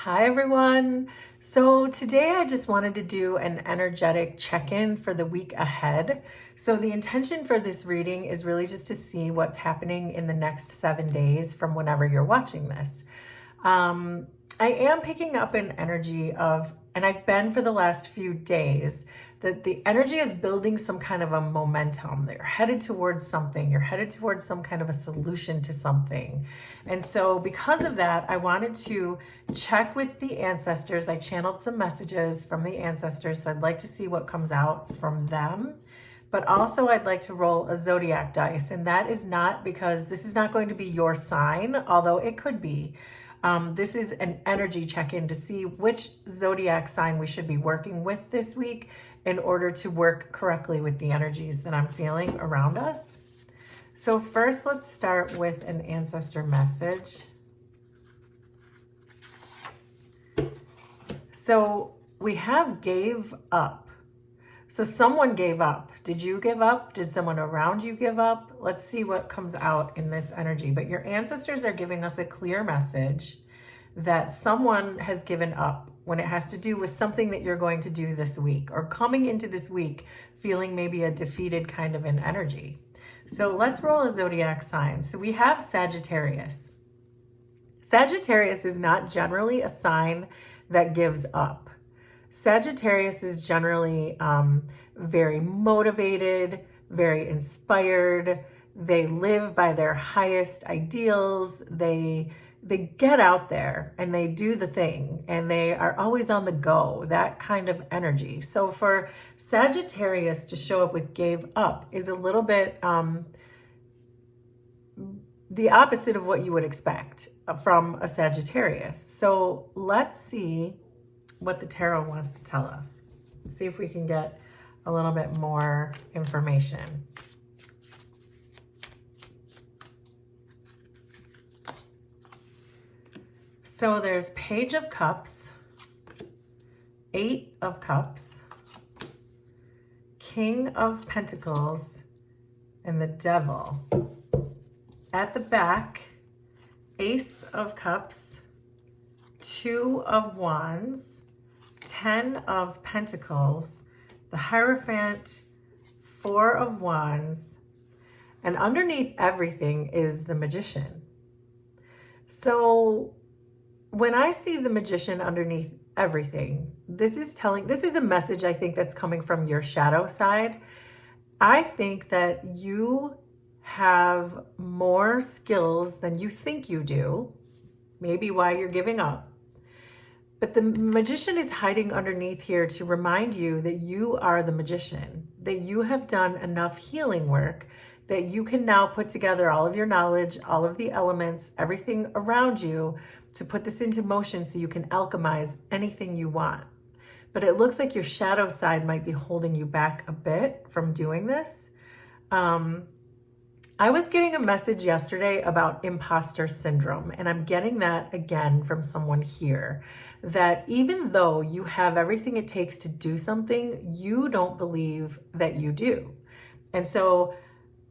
Hi everyone. So today I just wanted to do an energetic check-in for the week ahead. So the intention for this reading is really just to see what's happening in the next 7 days from whenever you're watching this. I am picking up an energy of, and I've been for the last few days, that the energy is building some kind of a momentum. They're headed towards something. You're headed towards some kind of a solution to something. And so because of that, I wanted to check with the ancestors. I channeled some messages from the ancestors, so I'd like to see what comes out from them. But also I'd like to roll a zodiac dice, and that is not because this is not going to be your sign, although it could be. This is an energy check-in to see which zodiac sign we should be working with this week in order to work correctly with the energies that I'm feeling around us. So first, let's start with an ancestor message. So we have gave up. So someone gave up. Did you give up? Did someone around you give up? Let's see what comes out in this energy. But your ancestors are giving us a clear message that someone has given up when it has to do with something that you're going to do this week, or coming into this week feeling maybe a defeated kind of an energy. So let's roll a zodiac sign. So we have Sagittarius. Sagittarius is not generally a sign that gives up. Sagittarius is generally very motivated, very inspired. They live by their highest ideals. They get out there and they do the thing, and they are always on the go, that kind of energy. So for Sagittarius to show up with gave up is a little bit the opposite of what you would expect from a Sagittarius. So let's see what the tarot wants to tell us. See if we can get a little bit more information. So there's Page of Cups, 8 of Cups, King of Pentacles, and the Devil. At the back, Ace of Cups, 2 of Wands, 10 of Pentacles, the Hierophant, 4 of Wands, and underneath everything is the Magician. So when I see the Magician underneath everything, this is a message I think that's coming from your shadow side. I think that you have more skills than you think you do, maybe why you're giving up. But the Magician is hiding underneath here to remind you that you are the Magician, that you have done enough healing work that you can now put together all of your knowledge, all of the elements, everything around you to put this into motion so you can alchemize anything you want. But it looks like your shadow side might be holding you back a bit from doing this. I was getting a message yesterday about imposter syndrome, and I'm getting that again from someone here, that even though you have everything it takes to do something, you don't believe that you do. And so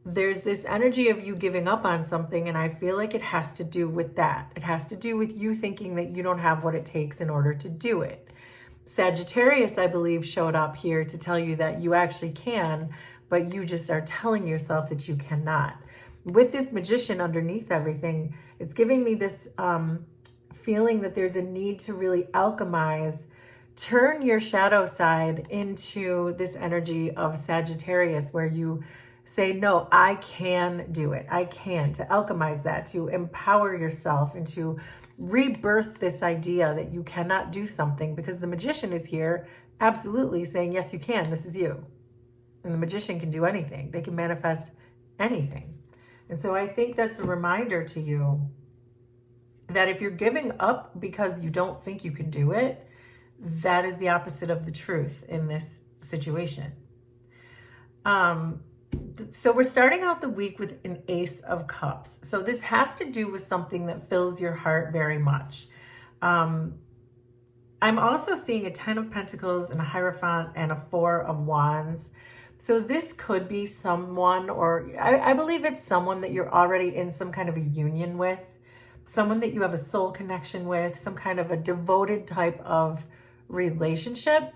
there's this energy of you giving up on something, and I feel like it has to do with that. It has to do with you thinking that you don't have what it takes in order to do it. Sagittarius, I believe, showed up here to tell you that you actually can, but you just are telling yourself that you cannot. With this Magician underneath everything, it's giving me this feeling that there's a need to really alchemize, turn your shadow side into this energy of Sagittarius, where you say, no, I can do it. I can, to alchemize that, to empower yourself and to rebirth this idea that you cannot do something, because the Magician is here absolutely saying, yes, you can. This is you. And the Magician can do anything. They can manifest anything. And so I think that's a reminder to you that if you're giving up because you don't think you can do it, that is the opposite of the truth in this situation. So we're starting out the week with an Ace of Cups. So this has to do with something that fills your heart very much. I'm also seeing a 10 of Pentacles and a Hierophant and a 4 of Wands. So this could be someone, or I believe it's someone that you're already in some kind of a union with. someone that you have a soul connection with, some kind of a devoted type of relationship,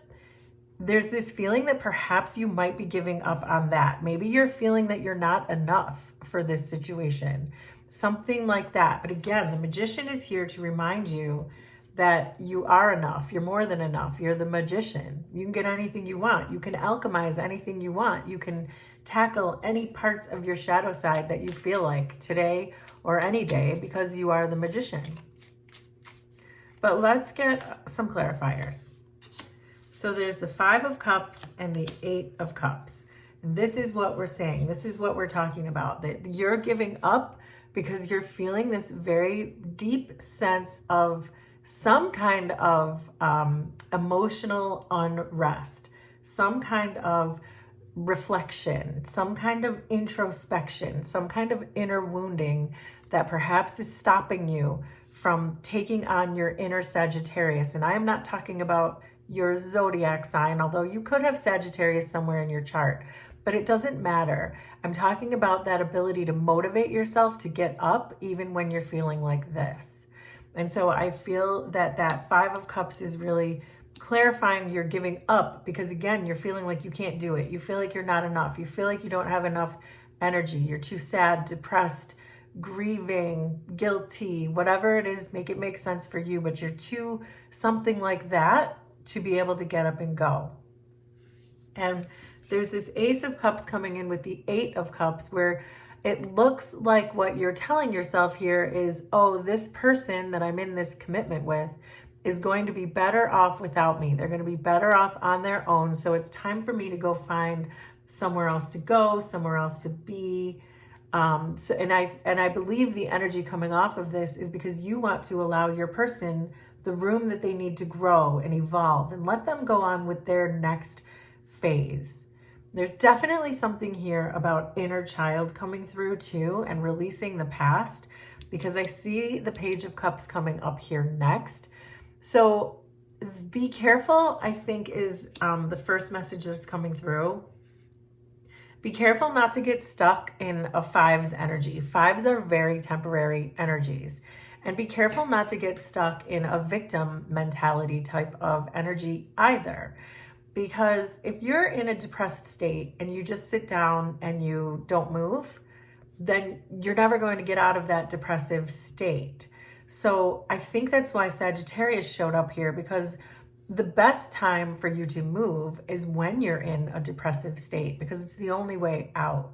there's this feeling that perhaps you might be giving up on that. Maybe you're feeling that you're not enough for this situation, something like that. But again, the Magician is here to remind you that you are enough. You're more than enough. You're the magician. You can get anything you want. You can alchemize anything you want. You can tackle any parts of your shadow side that you feel like today or any day, because you are the magician. But let's get some clarifiers. So there's the 5 of Cups and the 8 of Cups. And this is what we're saying. This is what we're talking about, that you're giving up because you're feeling this very deep sense of some kind of emotional unrest, some kind of reflection, some kind of introspection, some kind of inner wounding that perhaps is stopping you from taking on your inner Sagittarius. And I am not talking about your zodiac sign, although you could have Sagittarius somewhere in your chart, but it doesn't matter. I'm talking about that ability to motivate yourself to get up even when you're feeling like this. And so I feel that that 5 of Cups is really clarifying you're giving up, because again, you're feeling like you can't do it. You feel like you're not enough. You feel like you don't have enough energy. You're too sad, depressed, grieving, guilty, whatever it is, make it make sense for you, but you're too something like that to be able to get up and go. And there's this Ace of Cups coming in with the 8 of Cups, where it looks like what you're telling yourself here is, oh, this person that I'm in this commitment with is going to be better off without me. They're going to be better off on their own. So it's time for me to go find somewhere else to go, somewhere else to be. And I believe the energy coming off of this is because you want to allow your person the room that they need to grow and evolve and let them go on with their next phase. There's definitely something here about inner child coming through too, and releasing the past, because I see the Page of Cups coming up here next. So be careful, I think, is the first message that's coming through. Be careful not to get stuck in a 5's energy. 5s are very temporary energies. And be careful not to get stuck in a victim mentality type of energy either. Because if you're in a depressed state and you just sit down and you don't move, then you're never going to get out of that depressive state. So I think that's why Sagittarius showed up here, because the best time for you to move is when you're in a depressive state, because it's the only way out.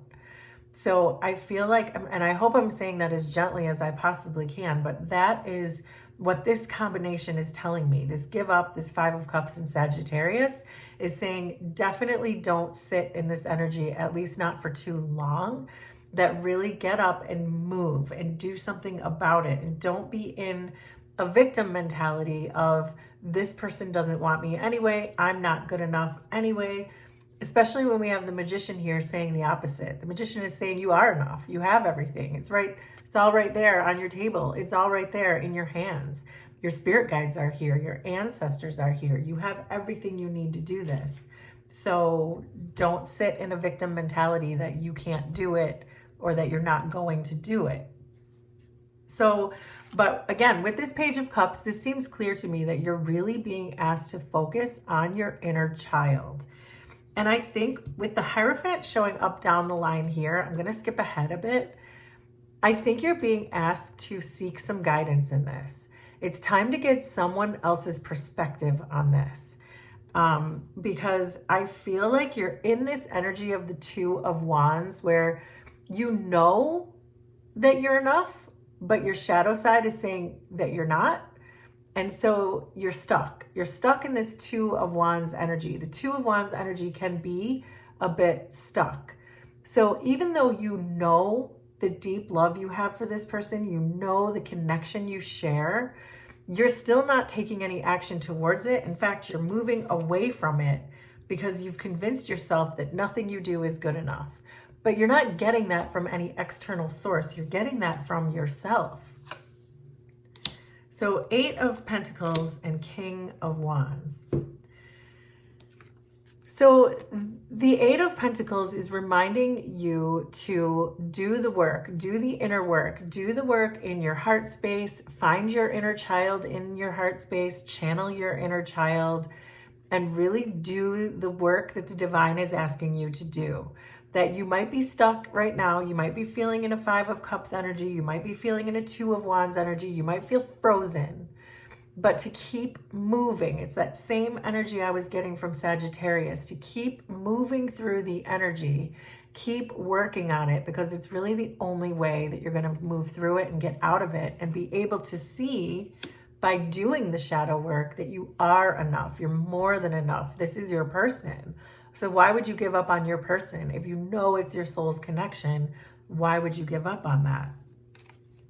So I feel like, and I hope I'm saying that as gently as I possibly can, but that is what this combination is telling me. This give up, this 5 of Cups and Sagittarius is saying, definitely don't sit in this energy, at least not for too long. That really get up and move and do something about it. And don't be in a victim mentality of, this person doesn't want me anyway, I'm not good enough anyway. Especially when we have the Magician here saying the opposite. The Magician is saying you are enough. You have everything. It's right. It's all right there on your table. It's all right there in your hands. Your spirit guides are here. Your ancestors are here. You have everything you need to do this. So don't sit in a victim mentality that you can't do it or that you're not going to do it. So, but again, with this Page of Cups, this seems clear to me that you're really being asked to focus on your inner child. And I think with the Hierophant showing up down the line here, I'm going to skip ahead a bit. I think you're being asked to seek some guidance in this. It's time to get someone else's perspective on this. Because I feel like you're in this energy of the 2 of Wands, where you know that you're enough, but your shadow side is saying that you're not. And so you're stuck. You're stuck in this 2 of Wands energy. The 2 of Wands energy can be a bit stuck. So even though you know the deep love you have for this person, you know the connection you share, you're still not taking any action towards it. In fact, you're moving away from it because you've convinced yourself that nothing you do is good enough. But you're not getting that from any external source. You're getting that from yourself. So 8 of Pentacles and King of Wands. So the Eight of Pentacles is reminding you to do the work, do the inner work, do the work in your heart space, find your inner child in your heart space, channel your inner child, and really do the work that the divine is asking you to do. That you might be stuck right now. You might be feeling in a Five of Cups energy. You might be feeling in a Two of Wands energy. You might feel frozen. But to keep moving, it's that same energy I was getting from Sagittarius, to keep moving through the energy, keep working on it, because it's really the only way that you're going to move through it and get out of it and be able to see by doing the shadow work that you are enough. You're more than enough. This is your person. So why would you give up on your person? If you know it's your soul's connection, why would you give up on that?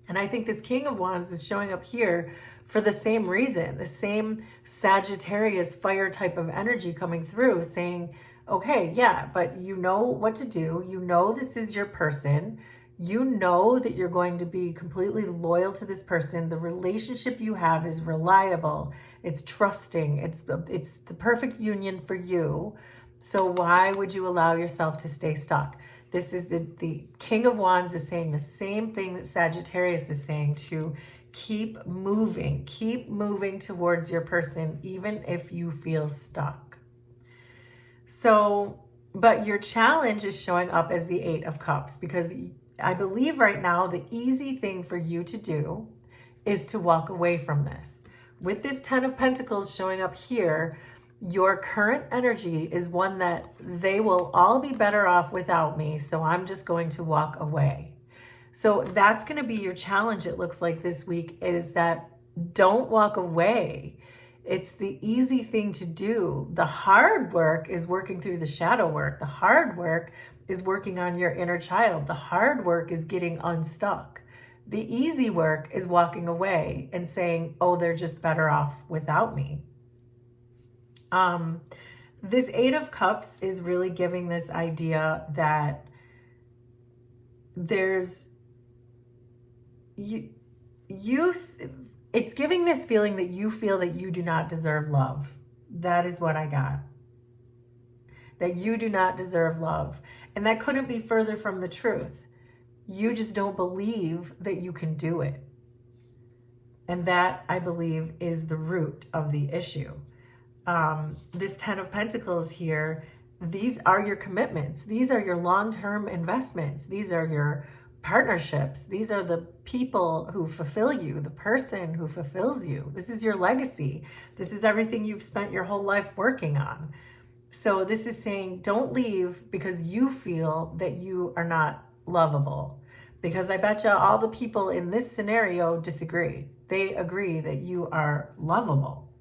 And I think this King of Wands is showing up here for the same reason, the same Sagittarius fire type of energy coming through, saying, okay, yeah, but you know what to do. You know this is your person. You know that you're going to be completely loyal to this person. The relationship you have is reliable. It's trusting. It's the perfect union for you. So why would you allow yourself to stay stuck? This is the King of Wands is saying the same thing that Sagittarius is saying, to keep moving towards your person, even if you feel stuck. So, but your challenge is showing up as the Eight of Cups, because I believe right now the easy thing for you to do is to walk away from this. With this Ten of Pentacles showing up here, your current energy is one that they will all be better off without me, so I'm just going to walk away. So that's going to be your challenge, it looks like, this week, is that don't walk away. It's the easy thing to do. The hard work is working through the shadow work. The hard work is working on your inner child. The hard work is getting unstuck. The easy work is walking away and saying, oh, they're just better off without me. This Eight of Cups is really giving this idea that there's it's giving this feeling that you feel that you do not deserve love. That is what I got. That you do not deserve love. And that couldn't be further from the truth. You just don't believe that you can do it. And that, I believe, is the root of the issue. This Ten of Pentacles here, these are your commitments. These are your long-term investments. These are your partnerships. These are the people who fulfill you, the person who fulfills you. This is your legacy. This is everything you've spent your whole life working on. So this is saying, don't leave because you feel that you are not lovable. Because I bet you all the people in this scenario disagree. They agree that you are lovable.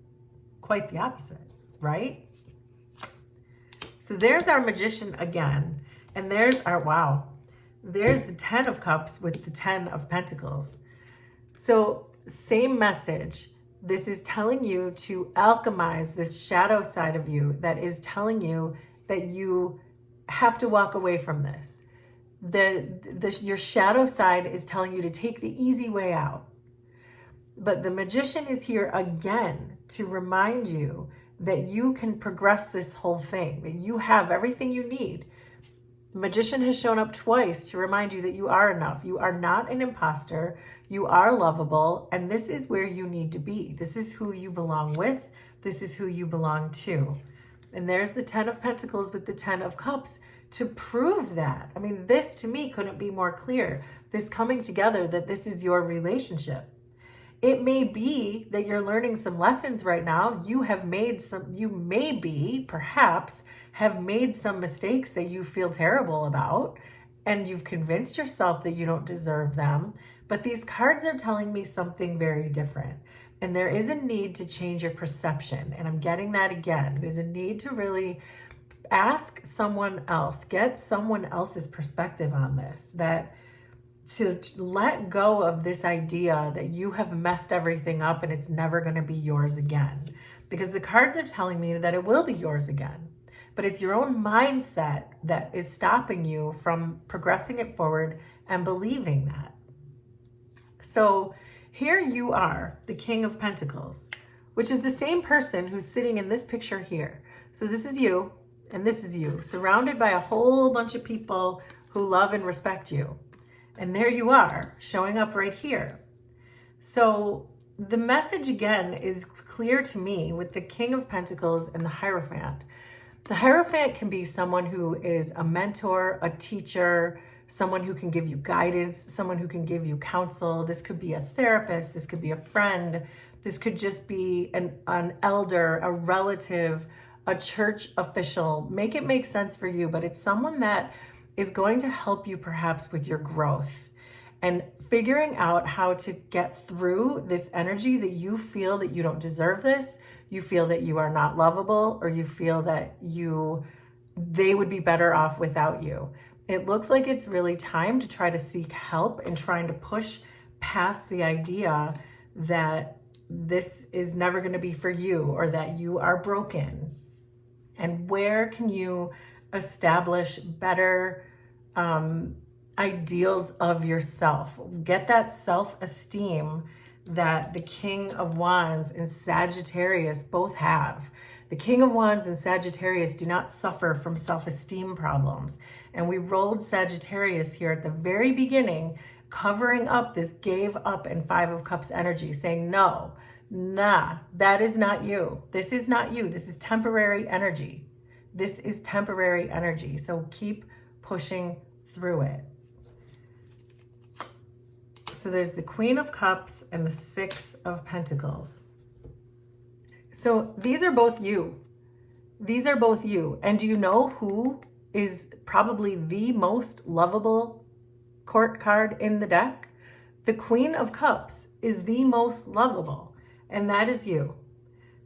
Quite the opposite, right? So there's our Magician again. And there's our, wow, there's the Ten of Cups with the Ten of Pentacles. So same message. This is telling you to alchemize this shadow side of you that is telling you that you have to walk away from this. Your shadow side is telling you to take the easy way out. But the Magician is here again to remind you that you can progress this whole thing, that you have everything you need. The Magician has shown up twice to remind you that you are enough. You are not an imposter. You are lovable. And this is where you need to be. This is who you belong with. This is who you belong to. And there's the Ten of Pentacles with the Ten of Cups to prove that. I mean, this to me couldn't be more clear. This coming together, that this is your relationship. It may be that you're learning some lessons right now. You may perhaps have made some mistakes that you feel terrible about, and you've convinced yourself that you don't deserve them. But these cards are telling me something very different. And there is a need to change your perception. And I'm getting that again. There's a need to really ask someone else, get someone else's perspective on this, that to let go of this idea that you have messed everything up and it's never going to be yours again. Because the cards are telling me that it will be yours again. But it's your own mindset that is stopping you from progressing it forward and believing that. So here you are, the King of Pentacles, which is the same person who's sitting in this picture here. So this is you, And this is you, surrounded by a whole bunch of people who love and respect you. And there you are, showing up right here. So the message again is clear to me with the King of Pentacles and the Hierophant. The Hierophant can be someone who is a mentor, a teacher, someone who can give you guidance, someone who can give you counsel. This could be a therapist, this could be a friend, this could just be an elder, a relative, a church official. Make it make sense for you, but it's someone that is going to help you perhaps with your growth and figuring out how to get through this energy that you feel that you don't deserve this, you feel that you are not lovable, or you feel that they would be better off without you. It looks like it's really time to try to seek help and trying to push past the idea that this is never going to be for you or that you are broken. And where can you establish better ideals of yourself? Get that self-esteem that the King of Wands and Sagittarius both have. The King of Wands and Sagittarius do not suffer from self-esteem problems. And we rolled Sagittarius here at the very beginning, covering up this gave up and Five of Cups energy, saying, no, nah, that is not you. This is not you. This is temporary energy. This is temporary energy. So keep pushing through it. So there's the Queen of Cups and the Six of Pentacles. So these are both you. These are both you. And do you know who is probably the most lovable court card in the deck? The Queen of Cups is the most lovable, and that is you.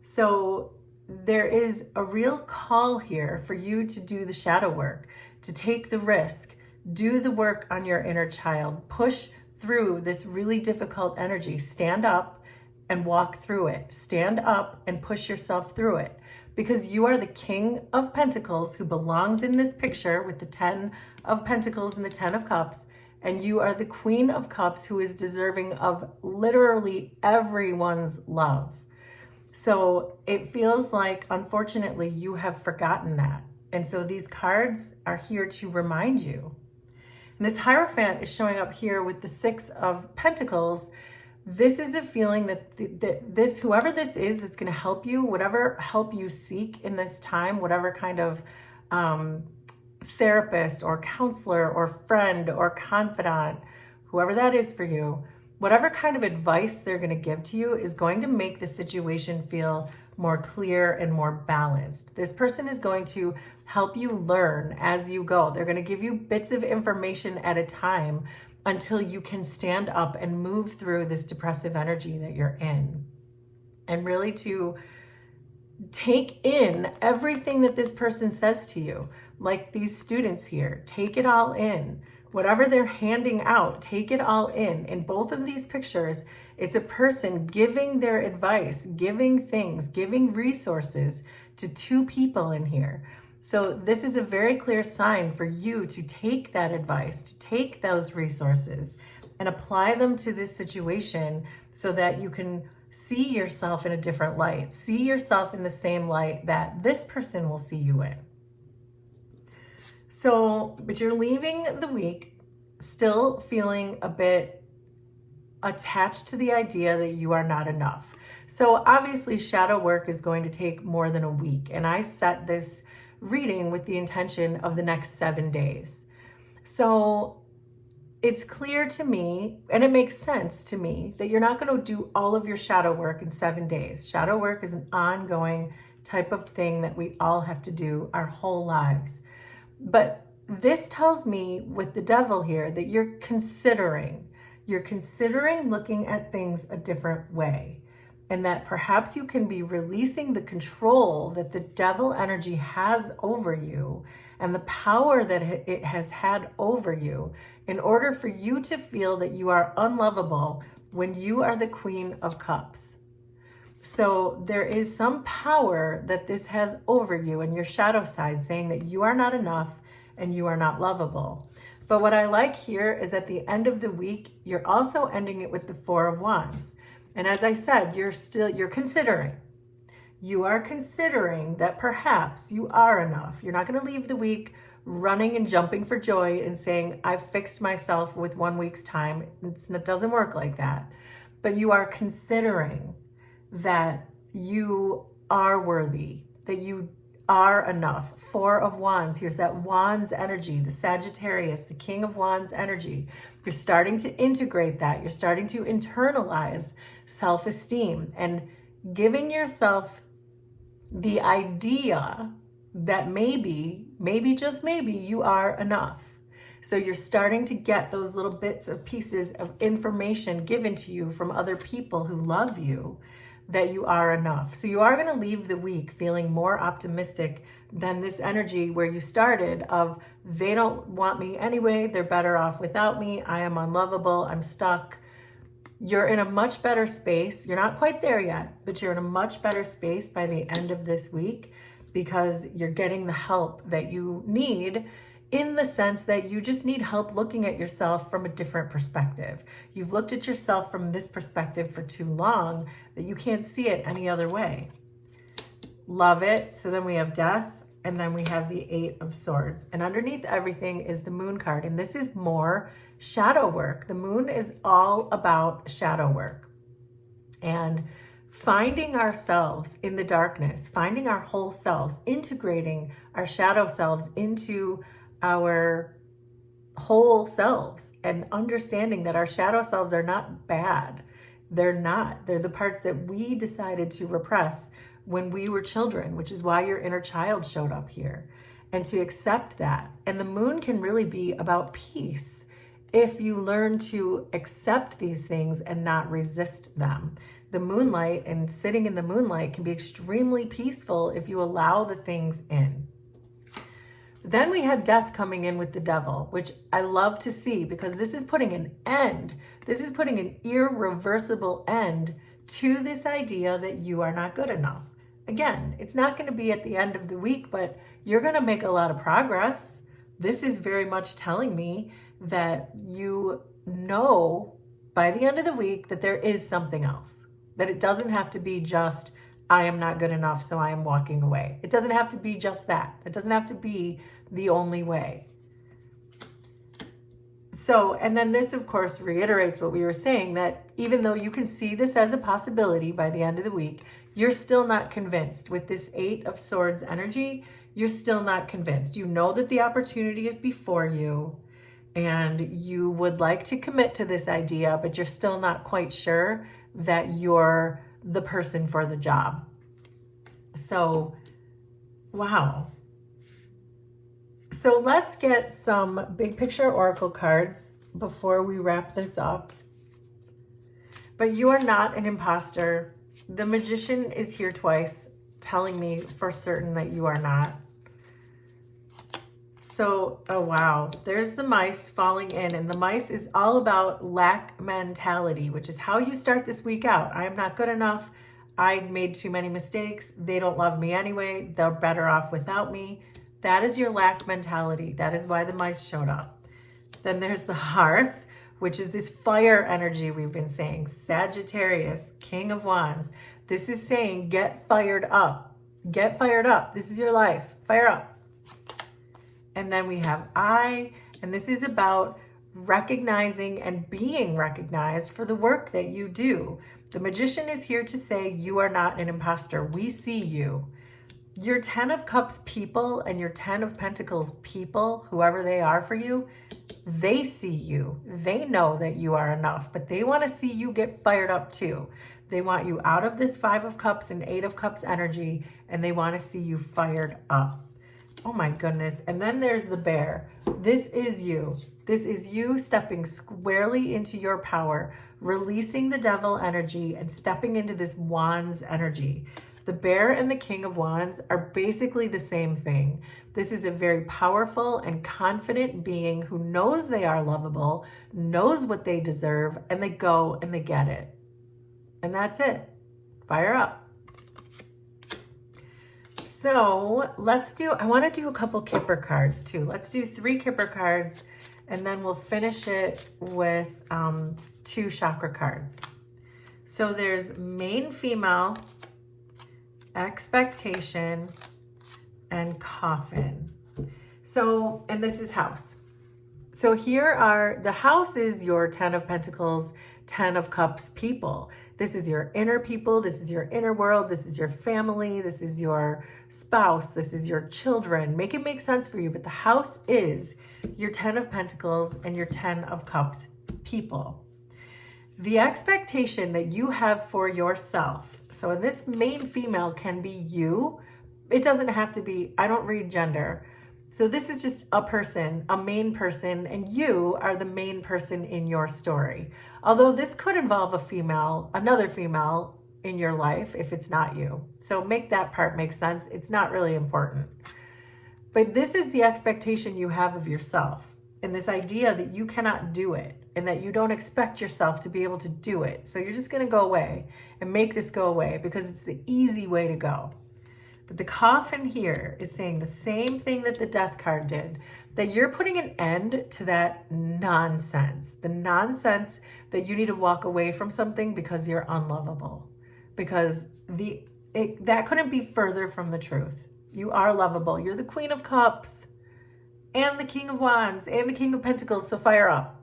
So there is a real call here for you to do the shadow work, to take the risk, do the work on your inner child, push through this really difficult energy, stand up and walk through it. Stand up and push yourself through it, because you are the King of Pentacles who belongs in this picture with the 10 of Pentacles and the 10 of Cups, and you are the Queen of Cups who is deserving of literally everyone's love. So it feels like, unfortunately, you have forgotten that. And so these cards are here to remind you. And this Hierophant is showing up here with the Six of Pentacles. This is the feeling that this, whoever this is that's going to help you, whatever help you seek in this time, whatever kind of therapist or counselor or friend or confidant, whoever that is for you, whatever kind of advice they're going to give to you is going to make the situation feel more clear and more balanced. This person is going to help you learn as you go. They're going to give you bits of information at a time until you can stand up and move through this depressive energy that you're in. And really to take in everything that this person says to you, like these students here, take it all in. Whatever they're handing out, take it all in. In both of these pictures, it's a person giving their advice, giving things, giving resources to two people in here. So this is a very clear sign for you to take that advice, to take those resources and apply them to this situation so that you can see yourself in a different light, see yourself in the same light that this person will see you in. So, but you're leaving the week still feeling a bit attached to the idea that you are not enough. So obviously shadow work is going to take more than a week. And I set this reading with the intention of the next 7 days. So it's clear to me, and it makes sense to me, that you're not going to do all of your shadow work in 7 days. Shadow work is an ongoing type of thing that we all have to do our whole lives. But this tells me with the devil here that you're considering looking at things a different way. And that perhaps you can be releasing the control that the devil energy has over you and the power that it has had over you in order for you to feel that you are unlovable when you are the Queen of Cups. So there is some power that this has over you and your shadow side saying that you are not enough and you are not lovable. But what I like here is at the end of the week, you're also ending it with the Four of Wands. And as I said, you're considering. You are considering that perhaps you are enough. You're not going to leave the week running and jumping for joy and saying, I've fixed myself with 1 week's time. It doesn't work like that. But you are considering that you are worthy, that you are enough. 4 of Wands. Here's that Wands energy, the Sagittarius, the King of Wands energy. You're starting to integrate that. You're starting to internalize self-esteem and giving yourself the idea that maybe, just maybe, you are enough. So you're starting to get those little bits of pieces of information given to you from other people who love you that you are enough. So you are going to leave the week feeling more optimistic than this energy where you started of they don't want me anyway, they're better off without me, I am unlovable, I'm stuck. You're in a much better space. You're not quite there yet, but you're in a much better space by the end of this week because you're getting the help that you need, in the sense that you just need help looking at yourself from a different perspective. You've looked at yourself from this perspective for too long that you can't see it any other way. Love it. So then we have Death, and then we have the 8 of Swords. And underneath everything is the Moon card. And this is more shadow work. The Moon is all about shadow work. And finding ourselves in the darkness, finding our whole selves, integrating our shadow selves into our whole selves, and understanding that our shadow selves are not bad. They're not. They're the parts that we decided to repress when we were children, which is why your inner child showed up here. And to accept that. And the Moon can really be about peace if you learn to accept these things and not resist them. The moonlight and sitting in the moonlight can be extremely peaceful if you allow the things in. Then we had Death coming in with the Devil, which I love to see because this is putting an end. This is putting an irreversible end to this idea that you are not good enough. Again, it's not going to be at the end of the week, but you're going to make a lot of progress. This is very much telling me that you know by the end of the week that there is something else, that it doesn't have to be just, I am not good enough, so I am walking away. It doesn't have to be just that. It doesn't have to be the only way. So, and then this, of course, reiterates what we were saying, that even though you can see this as a possibility by the end of the week, you're still not convinced. With this 8 of Swords energy, you're still not convinced. You know that the opportunity is before you and you would like to commit to this idea, but you're still not quite sure that you're the person for the job. So, wow. So let's get some big picture oracle cards before we wrap this up. But you are not an imposter. The Magician is here twice, telling me for certain that you are not. So, oh wow, there's the mice falling in, and the mice is all about lack mentality, which is how you start this week out. I am not good enough. I made too many mistakes. They don't love me anyway. They're better off without me. That is your lack mentality. That is why the mice showed up. Then there's the Hearth, which is this fire energy we've been saying. Sagittarius, King of Wands. This is saying get fired up. Get fired up. This is your life. Fire up. And then we have I, and this is about recognizing and being recognized for the work that you do. The Magician is here to say you are not an imposter. We see you. Your 10 of Cups people and your 10 of Pentacles people, whoever they are for you, they see you. They know that you are enough, but they want to see you get fired up too. They want you out of this 5 of Cups and 8 of Cups energy, and they want to see you fired up. Oh my goodness. And then there's the Bear. This is you. This is you stepping squarely into your power, releasing the Devil energy and stepping into this Wands energy. The Bear and the King of Wands are basically the same thing. This is a very powerful and confident being who knows they are lovable, knows what they deserve, and they go and they get it. And that's it. Fire up. So I want to do a couple Kipper cards too. Let's do 3 Kipper cards, and then we'll finish it with 2 chakra cards. So there's main female, expectation, and coffin. So, and this is house. So here are, the house is your 10 of Pentacles, 10 of Cups people. This is your inner people. This is your inner world. This is your family. This is your spouse. This is your children. Make it make sense for you. But the house is your 10 of Pentacles and your 10 of Cups people. The expectation that you have for yourself. So in this main female can be you. It doesn't have to be, I don't read gender. So this is just a person, a main person, and you are the main person in your story. Although this could involve a female, another female in your life if it's not you. So make that part make sense. It's not really important. But this is the expectation you have of yourself, and this idea that you cannot do it and that you don't expect yourself to be able to do it. So you're just going to go away and make this go away because it's the easy way to go. But the coffin here is saying the same thing that the death card did, that you're putting an end to that nonsense, the nonsense that you need to walk away from something because you're unlovable, because that couldn't be further from the truth. You are lovable. You're the Queen of Cups and the King of Wands and the King of Pentacles, so fire up.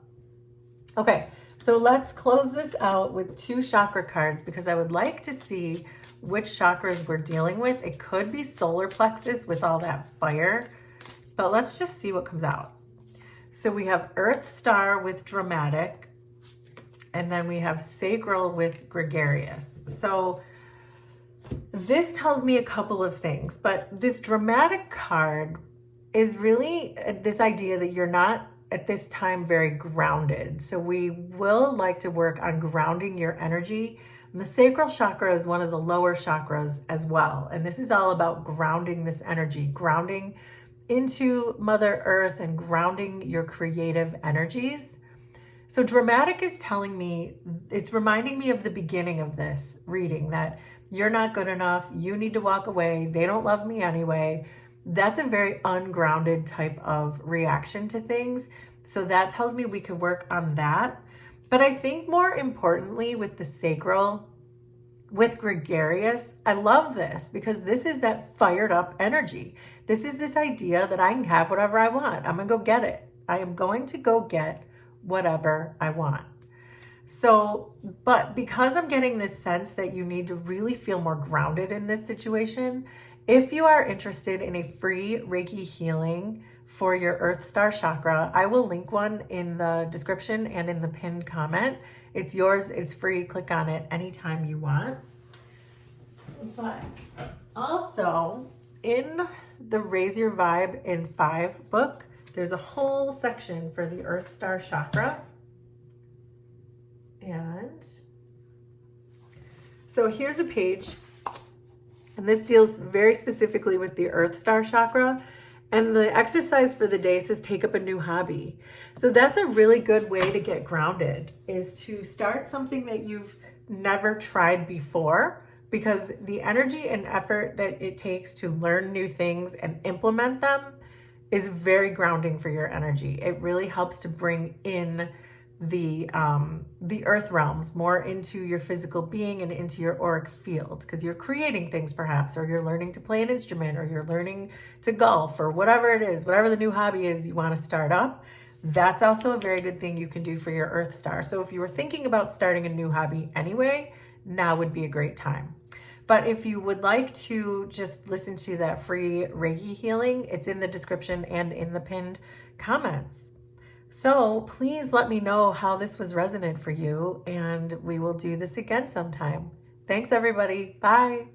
Okay, so let's close this out with 2 chakra cards because I would like to see which chakras we're dealing with. It could be solar plexus with all that fire, but let's just see what comes out. So we have Earth Star with dramatic, and then we have sacral with gregarious. So this tells me a couple of things, but this dramatic card is really this idea that you're not at this time very grounded. So we will like to work on grounding your energy. And the sacral chakra is one of the lower chakras as well. And this is all about grounding this energy, grounding into Mother Earth and grounding your creative energies. So dramatic is telling me, it's reminding me of the beginning of this reading, that you're not good enough, you need to walk away, they don't love me anyway. That's a very ungrounded type of reaction to things. So that tells me we could work on that. But I think more importantly with the sacral, with gregarious, I love this because this is that fired up energy. This is this idea that I can have whatever I want. I'm gonna go get it. I am going to go get whatever I want. So, but because I'm getting this sense that you need to really feel more grounded in this situation, if you are interested in a free Reiki healing for your Earth Star chakra, I will link one in the description and in the pinned comment. It's yours, it's free, click on it anytime you want. But also in the Raise Your Vibe in 5 book, there's a whole section for the Earth Star chakra. And so here's a page, and this deals very specifically with the Earth Star chakra. And the exercise for the day says take up a new hobby. So that's a really good way to get grounded, is to start something that you've never tried before, because the energy and effort that it takes to learn new things and implement them is very grounding for your energy. It really helps to bring in the earth realms more into your physical being and into your auric field, because you're creating things perhaps, or you're learning to play an instrument, or you're learning to golf, or whatever it is, whatever the new hobby is you want to start up. That's also a very good thing you can do for your Earth Star. So if you were thinking about starting a new hobby anyway, now would be a great time. But if you would like to just listen to that free Reiki healing, it's in the description and in the pinned comments. So please let me know how this was resonant for you, and we will do this again sometime. Thanks, everybody. Bye.